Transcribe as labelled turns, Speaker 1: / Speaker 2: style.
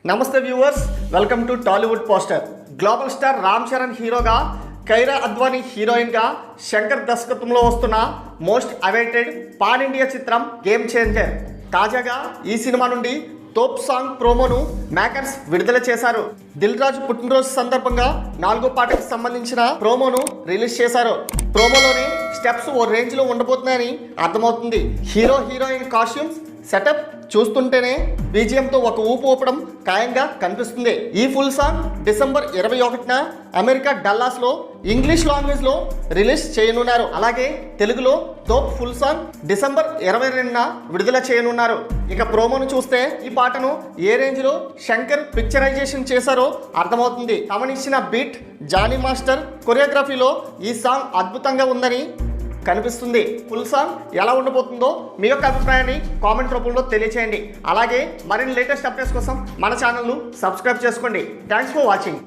Speaker 1: నమస్తే viewers, welcome to Tollywood poster. Global star Ram Charan హీరోగా, కైరా అద్వానీ హీరోయిన్గా, శంకర్ దర్శకత్వంలో వస్తున్న మోస్ట్ అవైటెడ్ పాన్ ఇండియా చిత్రం గేమ్ చేంజర్. తాజాగా ఈ సినిమా నుండి తోప్ సాంగ్ ప్రోమోను మేకర్స్ విడుదల చేశారు. దిల్ రాజు పుట్టినరోజు సందర్భంగా 4వ పాటకు సంబంధించిన ప్రోమోను రిలీజ్ చేశారు. ప్రోమోలోనే స్టెప్స్ ఓ రేంజ్లో ఉండబోతున్నాయని అర్థమవుతుంది. హీరోయిన్ కాస్ట్యూమ్స్ సెటప్ చూస్తుంటేనే బీజిఎంతో ఒక ఊపు ఊపడం ఖాయంగా కనిపిస్తుంది. ఈ ఫుల్ సాంగ్ డిసెంబర్ 21న అమెరికా డల్లాస్లో ఇంగ్లీష్ లాంగ్వేజ్లో రిలీజ్ చేయనున్నారు. అలాగే తెలుగులో తోప్ ఫుల్ సాంగ్ డిసెంబర్ 22న విడుదల చేయనున్నారు. ఇక ప్రోమోను చూస్తే ఈ పాటను ఏ రేంజ్లో శంకర్ పిక్చరైజేషన్ చేశారో అర్థమవుతుంది. తమనిచ్చిన బీట్, జానీ మాస్టర్ కొరియోగ్రఫీలో ఈ సాంగ్ అద్భుతంగా ఉందని కనిపిస్తుంది. ఫుల్ సాంగ్ ఎలా ఉండబోతుందో మీ యొక్క అభిప్రాయాన్ని కామెంట్ రూపంలో తెలియచేయండి. అలాగే మరిన్ని లేటెస్ట్ అప్డేట్స్ కోసం మన ఛానల్ను సబ్స్క్రైబ్ చేసుకోండి. Thanks for watching.